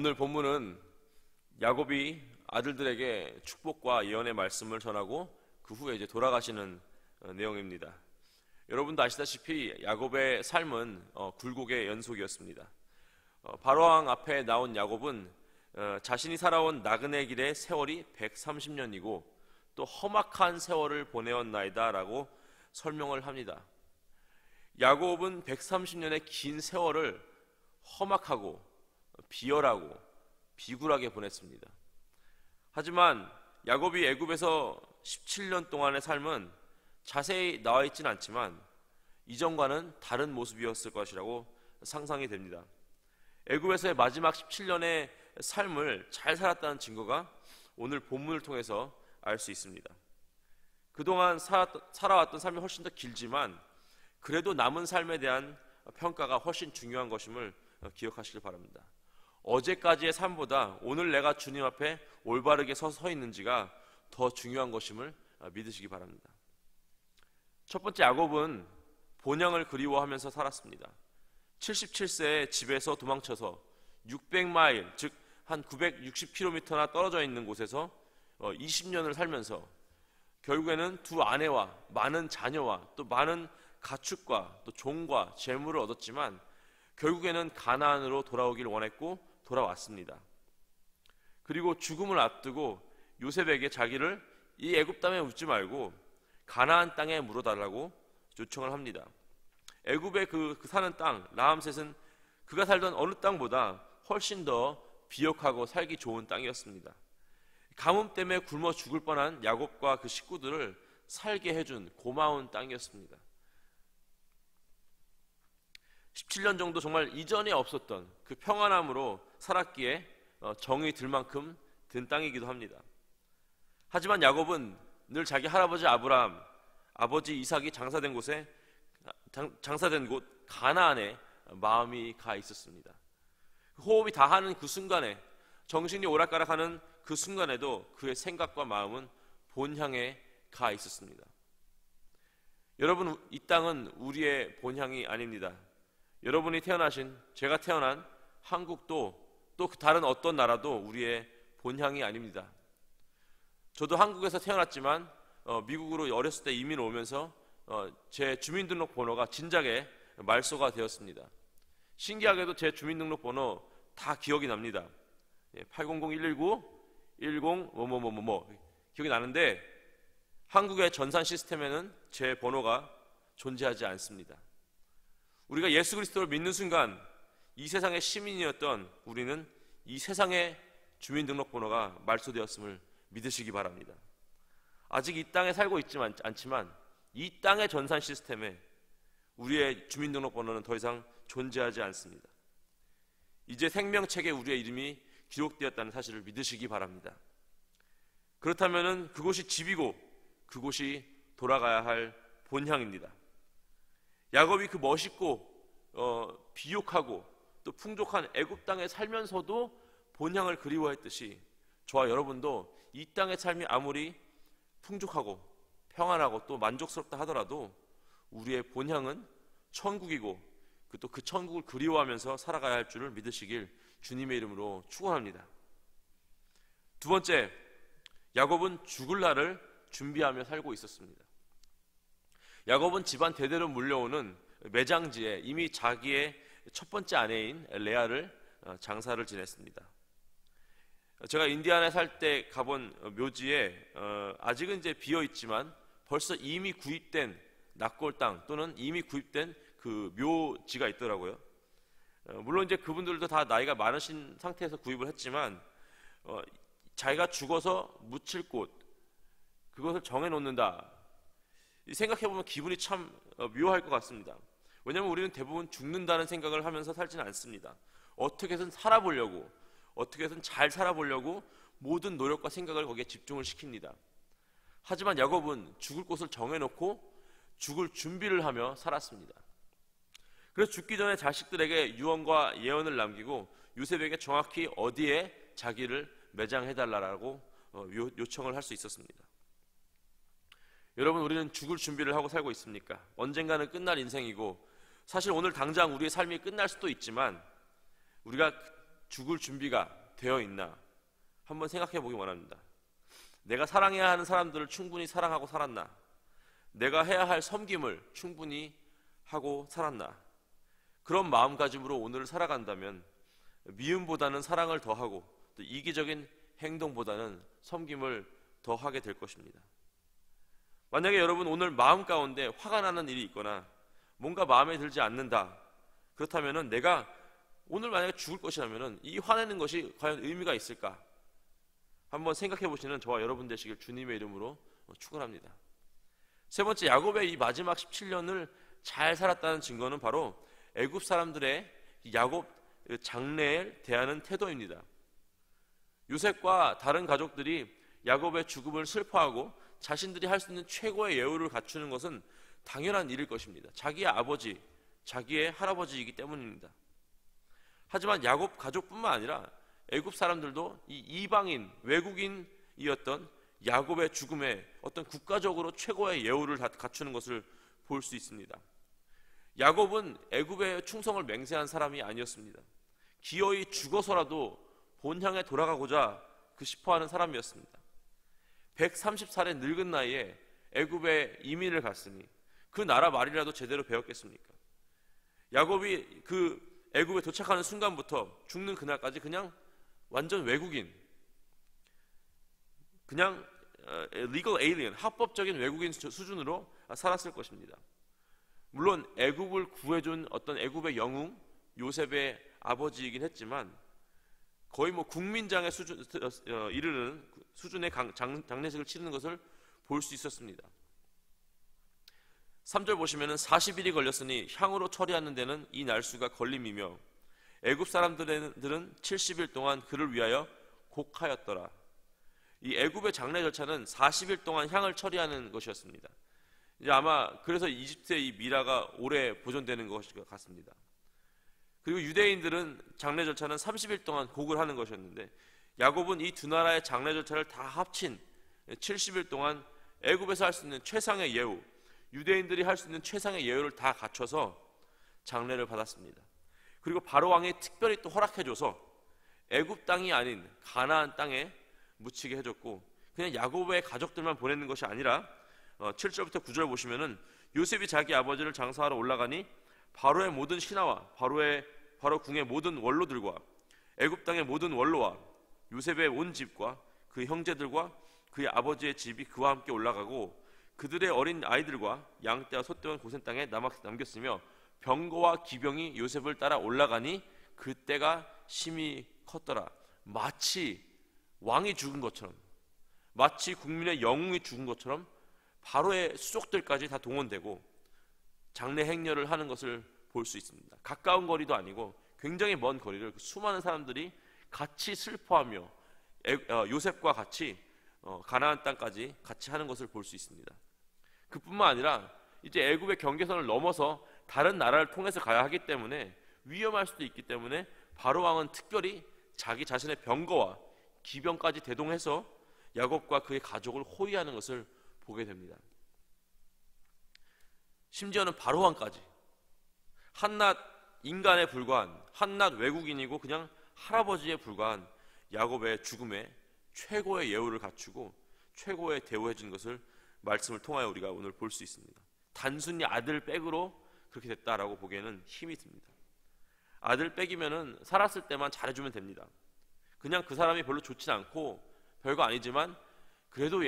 오늘 본문은 야곱이 아들들에게 축복과 예언의 말씀을 전하고 그 후에 이제 돌아가시는 내용입니다. 여러분도 아시다시피 야곱의 삶은 굴곡의 연속이었습니다. 바로왕 앞에 나온 야곱은 자신이 살아온 나그네 길의 세월이 130년이고 또 험악한 세월을 보내었나이다 라고 설명을 합니다. 야곱은 130년의 긴 세월을 험악하고 비열하고 비굴하게 보냈습니다. 하지만 야곱이 애굽에서 17년 동안의 삶은 자세히 나와 있지는 않지만 이전과는 다른 모습이었을 것이라고 상상이 됩니다. 애굽에서의 마지막 17년의 삶을 잘 살았다는 증거가 오늘 본문을 통해서 알 수 있습니다. 그동안 살아왔던 삶이 훨씬 더 길지만 그래도 남은 삶에 대한 평가가 훨씬 중요한 것임을 기억하시길 바랍니다. 어제까지의 삶보다 오늘 내가 주님 앞에 올바르게 서 있는지가 더 중요한 것임을 믿으시기 바랍니다. 첫 번째, 야곱은 본향을 그리워하면서 살았습니다. 77세에 집에서 도망쳐서 600마일, 즉 한 960km나 떨어져 있는 곳에서 20년을 살면서 결국에는 두 아내와 많은 자녀와 또 많은 가축과 또 종과 재물을 얻었지만 결국에는 가나안으로 돌아오길 원했고 돌아왔습니다. 그리고 죽음을 앞두고 요셉에게 자기를 이 애굽 땅에 묻지 말고 가나안 땅에 물어달라고 요청을 합니다. 애굽의 그 사는 땅 라암셋은 그가 살던 어느 땅보다 훨씬 더 비옥하고 살기 좋은 땅이었습니다. 가뭄 때문에 굶어 죽을 뻔한 야곱과 그 식구들을 살게 해준 고마운 땅이었습니다. 17년 정도 정말 이전에 없었던 그 평안함으로 살았기에 정이 들 만큼 든 땅이기도 합니다. 하지만 야곱은 늘 자기 할아버지 아브라함, 아버지 이삭이 장사된 곳 가나안에 마음이 가 있었습니다. 호흡이 다하는 그 순간에, 정신이 오락가락하는 그 순간에도 그의 생각과 마음은 본향에 가 있었습니다. 여러분, 이 땅은 우리의 본향이 아닙니다. 여러분이 태어나신, 제가 태어난 한국도 또 다른 어떤 나라도 우리의 본향이 아닙니다. 저도 한국에서 태어났지만 미국으로 어렸을 때 이민 오면서 제 주민등록번호가 진작에 말소가 되었습니다. 신기하게도 제 주민등록번호 다 기억이 납니다. 800-119 10 뭐뭐뭐뭐 기억이 나는데 한국의 전산 시스템에는 제 번호가 존재하지 않습니다. 우리가 예수 그리스도를 믿는 순간 이 세상의 시민이었던 우리는 이 세상의 주민등록번호가 말소되었음을 믿으시기 바랍니다. 아직 이 땅에 살고 있지만 않지만 이 땅의 전산 시스템에 우리의 주민등록번호는 더 이상 존재하지 않습니다. 이제 생명책에 우리의 이름이 기록되었다는 사실을 믿으시기 바랍니다. 그렇다면 그곳이 집이고 그곳이 돌아가야 할 본향입니다. 야곱이 그 멋있고 비옥하고 또 풍족한 애굽 땅에 살면서도 본향을 그리워했듯이 저와 여러분도 이 땅의 삶이 아무리 풍족하고 평안하고 또 만족스럽다 하더라도 우리의 본향은 천국이고 또 그 천국을 그리워하면서 살아가야 할 줄을 믿으시길 주님의 이름으로 축원합니다. 두 번째, 야곱은 죽을 날을 준비하며 살고 있었습니다. 야곱은 집안 대대로 물려오는 매장지에 이미 자기의 첫 번째 아내인 레아를 장사를 지냈습니다. 제가 인디아나에 살 때 가본 묘지에 아직은 이제 비어 있지만 벌써 이미 구입된 납골 땅 또는 이미 구입된 그 묘지가 있더라고요. 물론 이제 그분들도 다 나이가 많으신 상태에서 구입을 했지만 자기가 죽어서 묻힐 곳, 그것을 정해놓는다. 생각해보면 기분이 참 묘할 것 같습니다. 왜냐하면 우리는 대부분 죽는다는 생각을 하면서 살지는 않습니다. 어떻게든 살아보려고, 어떻게든 잘 살아보려고 모든 노력과 생각을 거기에 집중을 시킵니다. 하지만 야곱은 죽을 곳을 정해놓고 죽을 준비를 하며 살았습니다. 그래서 죽기 전에 자식들에게 유언과 예언을 남기고 요셉에게 정확히 어디에 자기를 매장해달라고 요청을 할 수 있었습니다. 여러분, 우리는 죽을 준비를 하고 살고 있습니까? 언젠가는 끝날 인생이고 사실 오늘 당장 우리의 삶이 끝날 수도 있지만 우리가 죽을 준비가 되어 있나 한번 생각해 보기 원합니다. 내가 사랑해야 하는 사람들을 충분히 사랑하고 살았나? 내가 해야 할 섬김을 충분히 하고 살았나? 그런 마음가짐으로 오늘을 살아간다면 미움보다는 사랑을 더하고 또 이기적인 행동보다는 섬김을 더하게 될 것입니다. 만약에 여러분 오늘 마음 가운데 화가 나는 일이 있거나 뭔가 마음에 들지 않는다, 그렇다면 내가 오늘 만약에 죽을 것이라면 이 화내는 것이 과연 의미가 있을까? 한번 생각해 보시는 저와 여러분 되시길 주님의 이름으로 축원합니다. 세 번째, 야곱의 이 마지막 17년을 잘 살았다는 증거는 바로 애굽 사람들의 야곱 장래를 대하는 태도입니다. 요셉과 다른 가족들이 야곱의 죽음을 슬퍼하고 자신들이 할 수 있는 최고의 예우를 갖추는 것은 당연한 일일 것입니다. 자기의 아버지, 자기의 할아버지이기 때문입니다. 하지만 야곱 가족뿐만 아니라 애굽 사람들도 이 이방인, 외국인이었던 야곱의 죽음에 어떤 국가적으로 최고의 예우를 갖추는 것을 볼 수 있습니다. 야곱은 애굽의 충성을 맹세한 사람이 아니었습니다. 기어이 죽어서라도 본향에 돌아가고자 싶어하는 사람이었습니다. 130살의 늙은 나이에 애굽에 이민을 갔으니 그 나라 말이라도 제대로 배웠겠습니까? 야곱이 그 애굽에 도착하는 순간부터 죽는 그날까지 그냥 완전 외국인, 그냥 legal alien, 합법적인 외국인 수준으로 살았을 것입니다. 물론 애굽을 구해준 어떤 애굽의 영웅 요셉의 아버지이긴 했지만 거의 국민장에 이르는 수준의 장례식을 치르는 것을 볼 수 있었습니다. 3절 보시면은 40일이 걸렸으니 향으로 처리하는 데는 이 날수가 걸림이며 애굽 사람들은 70일 동안 그를 위하여 곡하였더라. 이 애굽의 장례 절차는 40일 동안 향을 처리하는 것이었습니다. 이제 아마 그래서 이집트의 이 미라가 오래 보존되는 것 같습니다. 그리고 유대인들은 장례 절차는 30일 동안 곡을 하는 것이었는데 야곱은 이 두 나라의 장례 절차를 다 합친 70일 동안 애굽에서 할 수 있는 최상의 예우, 유대인들이 할 수 있는 최상의 예우를 다 갖춰서 장례를 받았습니다. 그리고 바로 왕이 특별히 또 허락해줘서 애굽 땅이 아닌 가나안 땅에 묻히게 해줬고, 그냥 야곱의 가족들만 보내는 것이 아니라 7절부터 9절 보시면은 요셉이 자기 아버지를 장사하러 올라가니 바로의 모든 신하와 바로 궁의 모든 원로들과 애굽 땅의 모든 원로와 요셉의 온 집과 그 형제들과 그의 아버지의 집이 그와 함께 올라가고 그들의 어린 아이들과 양떼와 소떼와 고센 땅에 남겼으며 병거와 기병이 요셉을 따라 올라가니 그때가 심히 컸더라. 마치 왕이 죽은 것처럼, 마치 국민의 영웅이 죽은 것처럼 바로의 수족들까지 다 동원되고 장례 행렬을 하는 것을 볼 수 있습니다. 가까운 거리도 아니고 굉장히 먼 거리를 수많은 사람들이 같이 슬퍼하며 요셉과 같이 가나안 땅까지 같이 하는 것을 볼 수 있습니다. 그뿐만 아니라 이제 애굽의 경계선을 넘어서 다른 나라를 통해서 가야 하기 때문에 위험할 수도 있기 때문에 바로 왕은 특별히 자기 자신의 병거와 기병까지 대동해서 야곱과 그의 가족을 호위하는 것을 보게 됩니다. 심지어는 바로 왕까지 한낱 인간에 불과한, 한낱 외국인이고 그냥 할아버지에 불과한 야곱의 죽음에 최고의 예우를 갖추고 최고의 대우해 준 것을 말씀을 통하여 우리가 오늘 볼 수 있습니다. 단순히 아들 백으로 그렇게 됐다라고 보기에는 힘이 듭니다. 아들 백이면은 살았을 때만 잘해주면 됩니다. 그냥 그 사람이 별로 좋진 않고 별거 아니지만 그래도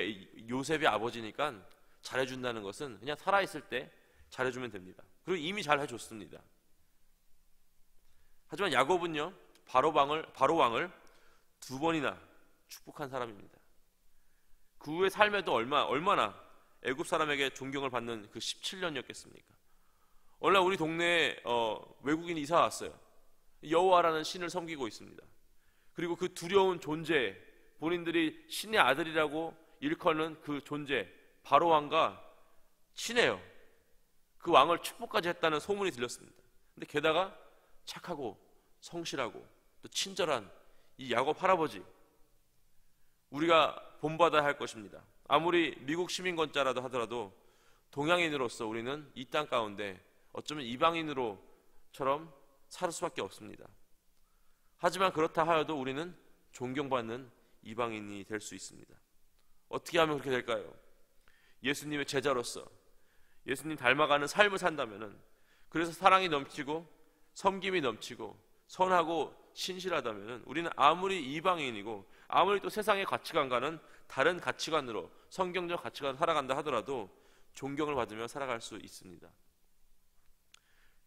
요셉의 아버지니까 잘해준다는 것은 그냥 살아있을 때 잘해주면 됩니다. 그리고 이미 잘해줬습니다. 하지만 야곱은요, 바로 왕을 두 번이나 축복한 사람입니다. 그 후의 삶에도 얼마나 애굽 사람에게 존경을 받는 그 17년이었겠습니까? 오늘 우리 동네에 외국인이 이사 왔어요. 여호와라는 신을 섬기고 있습니다. 그리고 그 두려운 존재, 본인들이 신의 아들이라고 일컫는 그 존재, 바로 왕과 친해요. 그 왕을 축복까지 했다는 소문이 들렸습니다. 근데 게다가 착하고 성실하고 또 친절한 이 야곱 할아버지, 우리가 본받아야 할 것입니다. 아무리 미국 시민권자라도 하더라도 동양인으로서 우리는 이 땅 가운데 어쩌면 이방인으로처럼 살 수밖에 없습니다. 하지만 그렇다 하여도 우리는 존경받는 이방인이 될 수 있습니다. 어떻게 하면 그렇게 될까요? 예수님의 제자로서 예수님 닮아가는 삶을 산다면은, 그래서 사랑이 넘치고 섬김이 넘치고 선하고 신실하다면은, 우리는 아무리 이방인이고 아무리 또 세상의 가치관과는 다른 가치관으로, 성경적 가치관으로 살아간다 하더라도 존경을 받으며 살아갈 수 있습니다.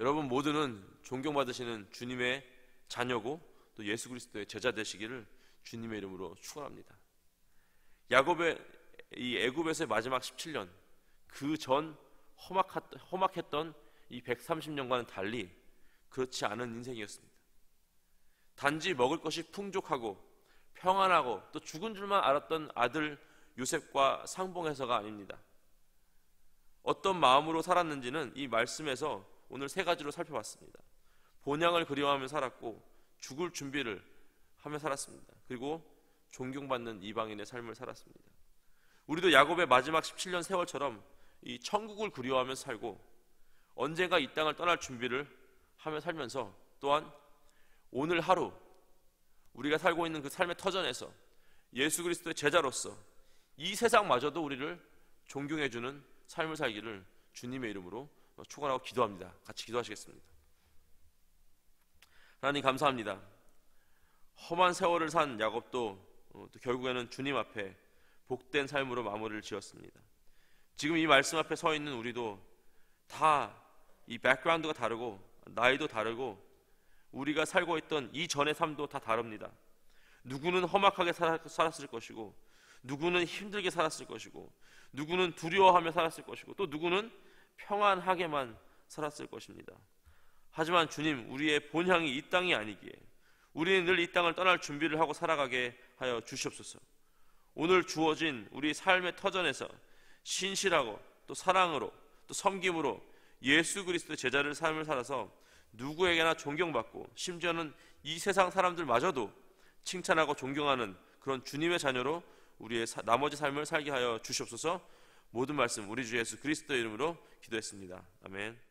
여러분 모두는 존경받으시는 주님의 자녀고 또 예수 그리스도의 제자 되시기를 주님의 이름으로 축원합니다. 야곱의 이 애굽에서의 마지막 17년, 그 전 험악했던 이 130년과는 달리 그렇지 않은 인생이었습니다. 단지 먹을 것이 풍족하고 평안하고 또 죽은 줄만 알았던 아들 요셉과 상봉해서가 아닙니다. 어떤 마음으로 살았는지는 이 말씀에서 오늘 세 가지로 살펴봤습니다. 본향을 그리워하며 살았고, 죽을 준비를 하며 살았습니다. 그리고 존경받는 이방인의 삶을 살았습니다. 우리도 야곱의 마지막 17년 세월처럼 이 천국을 그리워하며 살고, 언젠가 이 땅을 떠날 준비를 하며 살면서, 또한 오늘 하루 우리가 살고 있는 그 삶의 터전에서 예수 그리스도의 제자로서 이 세상마저도 우리를 존경해주는 삶을 살기를 주님의 이름으로 축원하고 기도합니다. 같이 기도하시겠습니다. 하나님 감사합니다. 험한 세월을 산 야곱도 또 결국에는 주님 앞에 복된 삶으로 마무리를 지었습니다. 지금 이 말씀 앞에 서 있는 우리도 다 이 백그라운드가 다르고 나이도 다르고 우리가 살고 있던 이전의 삶도 다 다릅니다. 누구는 험악하게 살았을 것이고, 누구는 힘들게 살았을 것이고, 누구는 두려워하며 살았을 것이고, 또 누구는 평안하게만 살았을 것입니다. 하지만 주님, 우리의 본향이 이 땅이 아니기에 우리는 늘 이 땅을 떠날 준비를 하고 살아가게 하여 주시옵소서. 오늘 주어진 우리 삶의 터전에서 신실하고 또 사랑으로 또 섬김으로 예수 그리스도의 제자를 삶을 살아서 누구에게나 존경받고, 심지어는 이 세상 사람들마저도 칭찬하고 존경하는 그런 주님의 자녀로 우리의 나머지 삶을 살게 하여 주시옵소서. 모든 말씀 우리 주 예수 그리스도의 이름으로 기도했습니다. 아멘.